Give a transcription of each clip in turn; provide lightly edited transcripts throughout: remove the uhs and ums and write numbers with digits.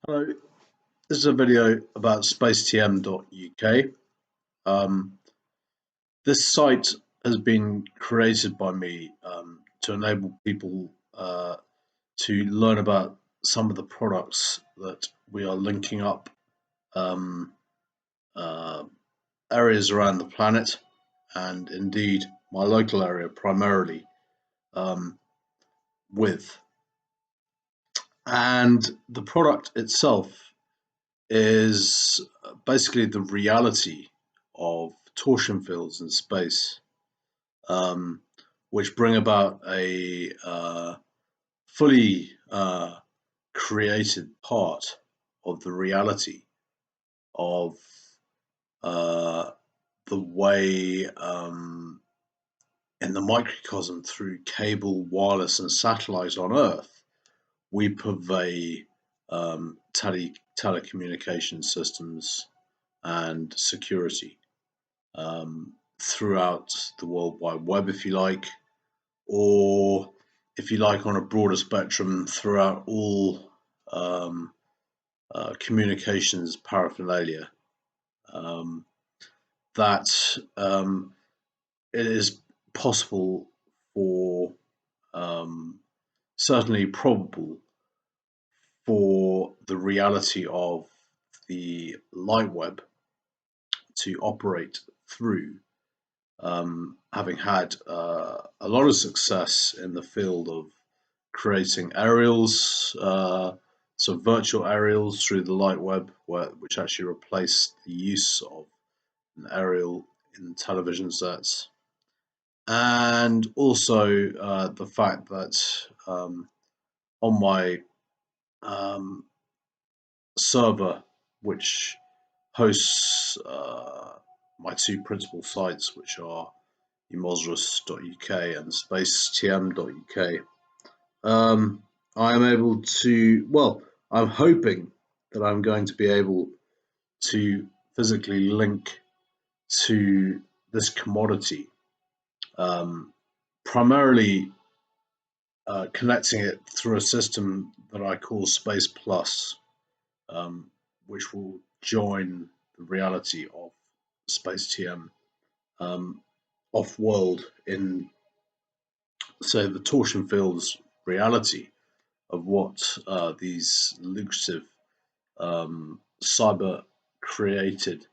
Hello, this is a video about spacetm.uk. Um, this site has been created by me to enable people to learn about some of the products that we are linking up um, uh, areas around the planet and indeed my local area primarily um, with. And the product itself is basically the reality of torsion fields in space, um, which bring about a fully created part of the reality of uh, the way in the microcosm through cable, wireless, and satellite on Earth, we purvey telecommunication systems and security throughout the World Wide Web, if you like, or if you like, on a broader spectrum throughout all um, communications paraphernalia. Um, that it is possible for, um, certainly probable for the reality of the light web to operate through, having had a lot of success in the field of creating aerials, so virtual aerials through the light web, which actually replaced the use of an aerial in television sets, and also the fact that on my um, server, which hosts my two principal sites, which are emosrus.uk and spacetm.uk. I am able to, well, I'm hoping that I'm going to be able to physically link to this commodity, um, primarily connecting it through a system that I call Space Plus, which will join the reality of Space TM off world in, say, the torsion fields reality of what these lucrative cyber created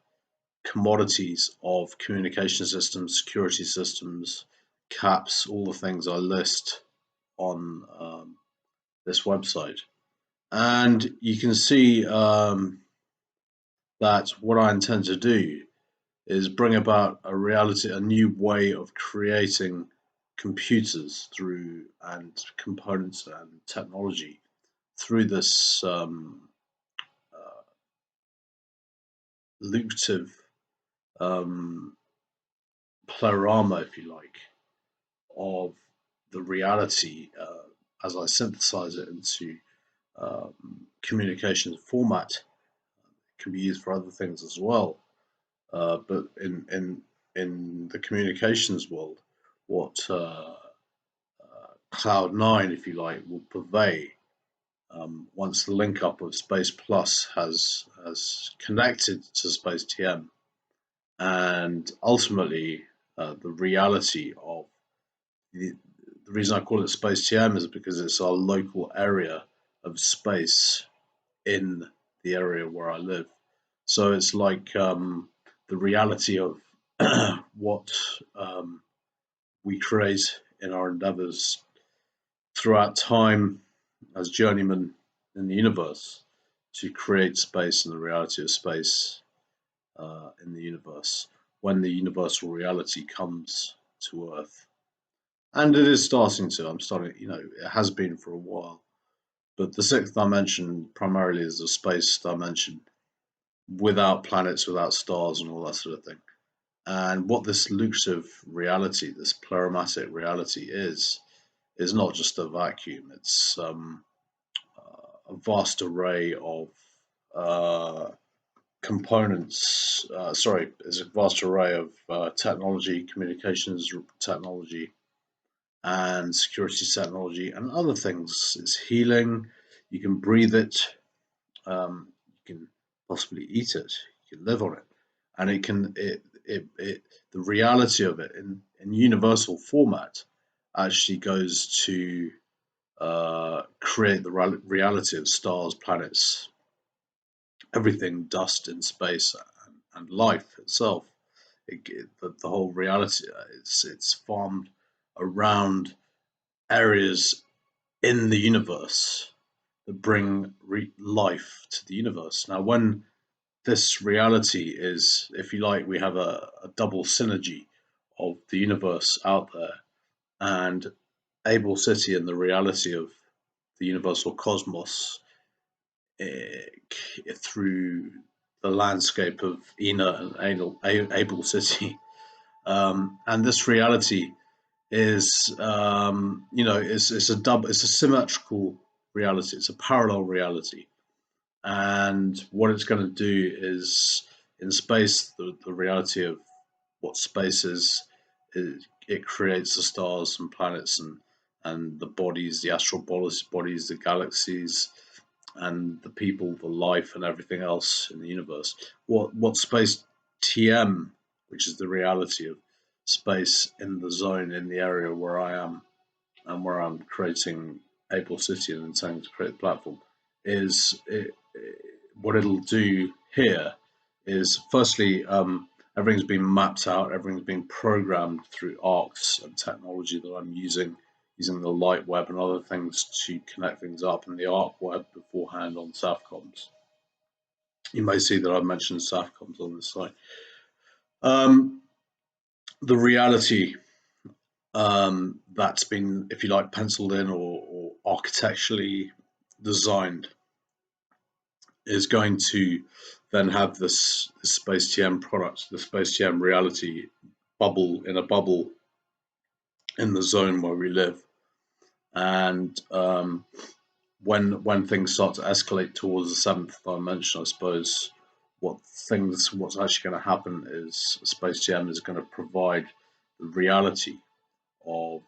commodities of communication systems, security systems, caps, all the things I list on this website. And you can see that what I intend to do is bring about a reality, a new way of creating computers through and components and technology through this lucrative um, pleroma, if you like, of the reality as I synthesize it into communications format. It can be used for other things as well. But in the communications world, what Cloud9, if you like, will purvey once the link up of Space Plus has connected to Space TM, and ultimately the reality of the reason I call it Space TM is because it's our local area of space in the area where I live. So it's like the reality of what we create in our endeavors throughout time as journeymen in the universe to create space and the reality of space in the universe when the universal reality comes to Earth. And it is starting to. I'm starting, it has been for a while. But the sixth dimension primarily is the space dimension without planets, without stars, and all that sort of thing. And what this lucrative reality, this pleromatic reality is not just a vacuum. It's a vast array of components. Sorry, it's a vast array of technology, communications technology, and security technology, and other things. It's healing. You can breathe it. You can possibly eat it. You can live on it, and the reality of it in universal format actually goes to create the reality of stars, planets, everything, dust in space, and life itself. The whole reality, it's farmed around areas in the universe that bring life to the universe. Now, when this reality is, if you like, we have a double synergy of the universe out there and Able City and the reality of the universal cosmos eh, through the landscape of Ina and Able City. And this reality is, it's a symmetrical reality. It's a parallel reality. And what it's going to do is, in space, the reality of what space is, it creates the stars and planets and the bodies, the astral bodies, the galaxies, and the people, the life, and everything else in the universe. What space TM, which is the reality of space in the zone, in the area where I am, and where I'm creating April City and intending to create the platform, what it'll do here is, firstly, everything's been mapped out, everything's been programmed through arcs and technology that I'm using the light web and other things to connect things up, and the arc web beforehand on SAFCOMs. You may see that I've mentioned SAFCOMs on this site. Um, the reality that's been, if you like, penciled in or architecturally designed is going to then have this Space TM product, the Space TM reality bubble in a bubble in the zone where we live. And when things start to escalate towards the seventh dimension, I suppose what's actually going to happen is Space TM is going to provide the reality of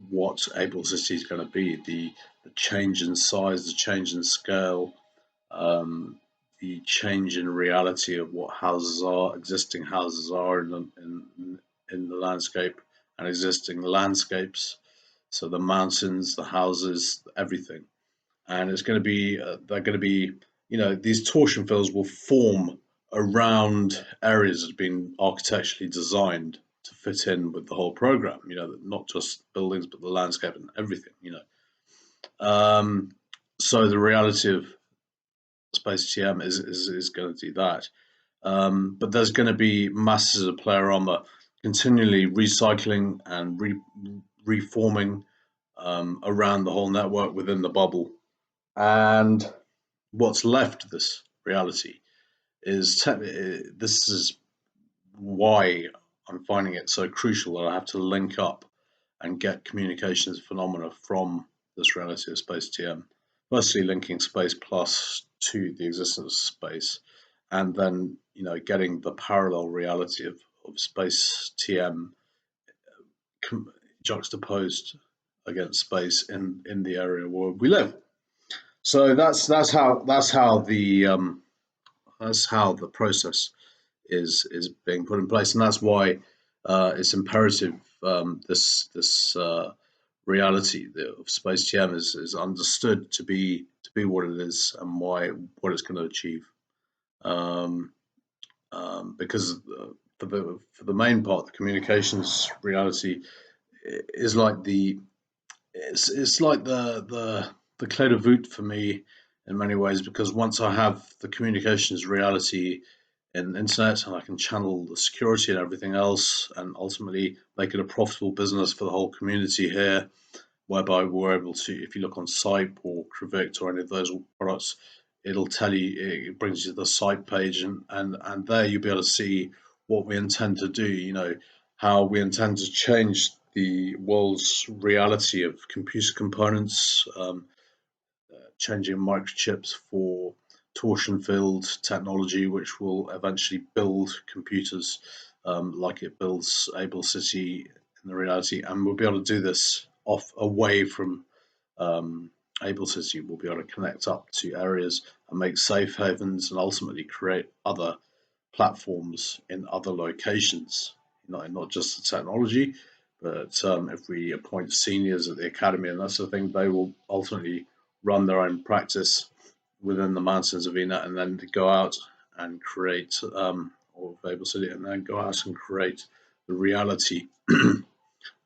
what Able City is going to be, the change in size, the change in scale, um, the change in reality of what houses are, existing houses are in the landscape, and existing landscapes. So the mountains, the houses, everything, and it's going to be they're going to be, these torsion fields will form around areas that have been architecturally designed to fit in with the whole program. Not just buildings but the landscape and everything. So the reality of Space TM is going to do that. But there's going to be masses of player armor continually recycling and reforming around the whole network within the bubble. And what's left of this reality is this is why I'm finding it so crucial that I have to link up and get communications phenomena from this reality of Space TM. Firstly, linking Space Plus to the existence of space, and then getting the parallel reality of Space TM juxtaposed against space in the area where we live. So that's how the process is being put in place, and that's why it's imperative this reality of Space TM is understood to be what it is and what it's going to achieve. Because for the main part, the communications reality is like it's like the clé de voûte for me in many ways, because once I have the communications reality in the internet and I can channel the security and everything else and ultimately make it a profitable business for the whole community here, whereby we're able to, if you look on Sipe or Crivict or any of those products, it'll tell you, it brings you to the site page, and there you'll be able to see what we intend to do, how we intend to change the world's reality of computer components, changing microchips for torsion field technology, which will eventually build computers like it builds Able City in the reality. And we'll be able to do this away from Able City will be able to connect up to areas and make safe havens and ultimately create other platforms in other locations. Not just the technology, but if we appoint seniors at the academy and that sort of thing, they will ultimately run their own practice within the mountains of ENA and then go out and create, or Able City, and then go out and create the reality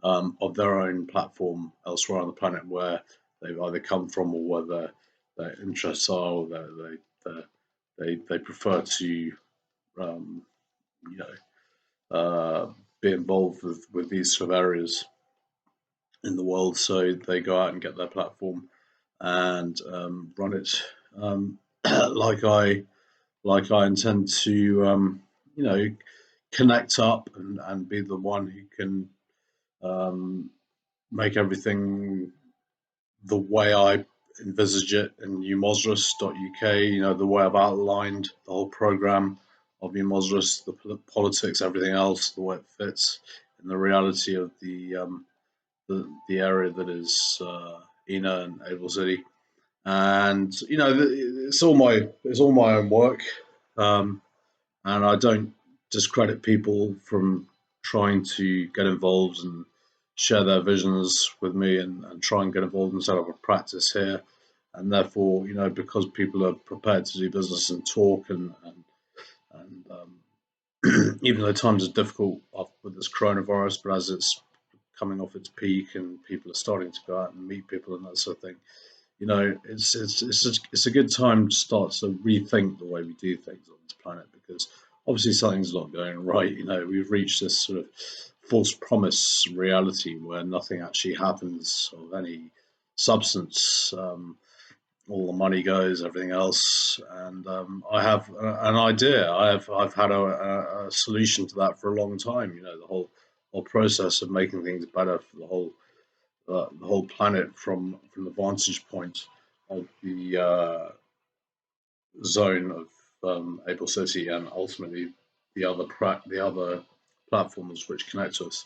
of their own platform elsewhere on the planet where they've either come from or where their interests are, or they prefer to um, you be involved with these sort of areas in the world. So they go out and get their platform and run it like I intend to you know connect up and be the one who can um, make everything the way I envisage it in umosrus.uk, the way I've outlined the whole program of umosrus, the politics, everything else, the way it fits in the reality of the area that is ENA and Able City. And it's all my own work, um, and I don't discredit people from trying to get involved and share their visions with me and try and get involved and set up a practice here. And therefore, because people are prepared to do business and talk and even though times are difficult with this coronavirus, but as it's coming off its peak and people are starting to go out and meet people and that sort of thing, it's a good time to start to rethink the way we do things on this planet, because obviously something's not going right. We've reached this sort of false promise reality where nothing actually happens of any substance. All the money goes, everything else, and I have an idea. I've had a solution to that for a long time. The whole process of making things better for the whole planet from the vantage point of the zone of Able City and ultimately the other platforms which connect to us.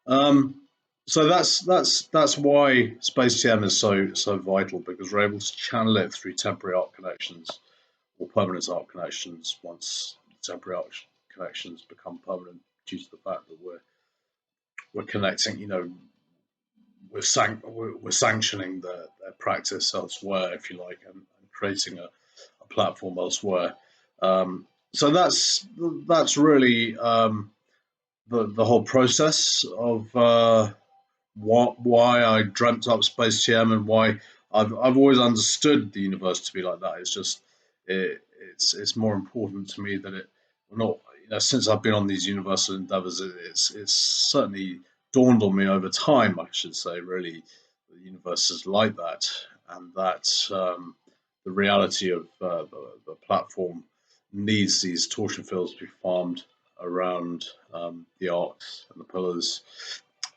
Um, so that's why Space TM is so vital, because we're able to channel it through temporary arc connections or permanent arc connections once temporary arc connections become permanent, due to the fact that we're connecting. We're sanctioning their practice elsewhere, if you like, and creating a platform elsewhere. So that's really the whole process of why I dreamt up Space TM and why I've always understood the universe to be like that. It's just it's more important to me that it not since I've been on these universal endeavors, it's certainly dawned on me over time, I should say, really, the universe is like that, and that the reality of the platform needs these torsion fields to be farmed around the arcs and the pillars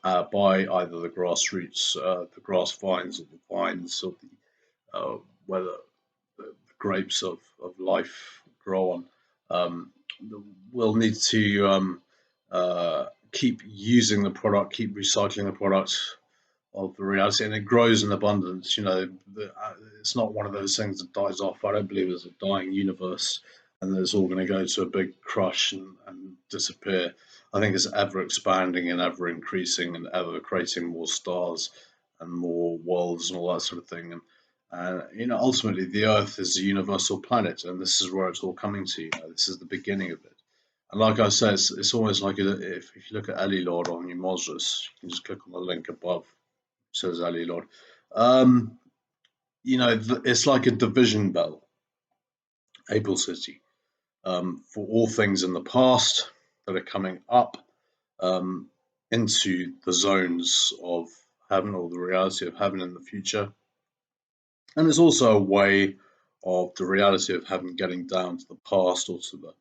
by either the grassroots, the grass vines, or the vines, or where the grapes of life grow on. Um, we'll need to keep using the product, keep recycling the product of the reality, and it grows in abundance. It's not one of those things that dies off. I don't believe there's a dying universe and it's all going to go to a big crush and disappear. I think it's ever expanding and ever increasing and ever creating more stars and more worlds and all that sort of thing. And ultimately, the Earth is a universal planet, and this is where it's all coming to. This is the beginning of it. And like I said, it's almost like if you look at Elilord on Umosrus, you can just click on the link above. It says Elilord. Um, it's like a division bell, Able City, for all things in the past that are coming up um, into the zones of heaven, or the reality of heaven in the future. And it's also a way of the reality of heaven getting down to the past, or to the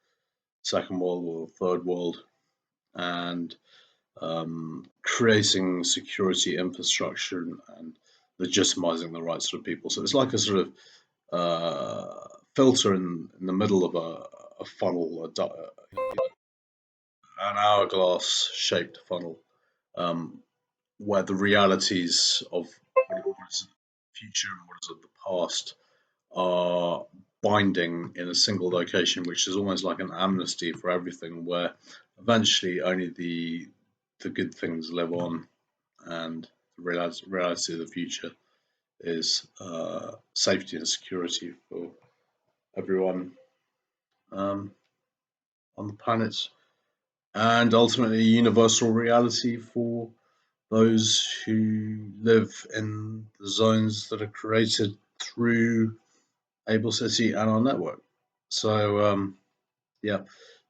second world or the third world, and creating security infrastructure and legitimizing the rights of people. So it's like a sort of filter in the middle of a funnel, an hourglass shaped funnel, um, where the realities of what is the future and what is past are binding in a single location, which is almost like an amnesty for everything, where eventually only the good things live on, and the reality of the future is safety and security for everyone um, on the planet, and ultimately universal reality for those who live in the zones that are created through Able City and our network. So, yeah,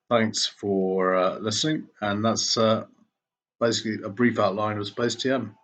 thanks for listening. And that's basically a brief outline of Space TM.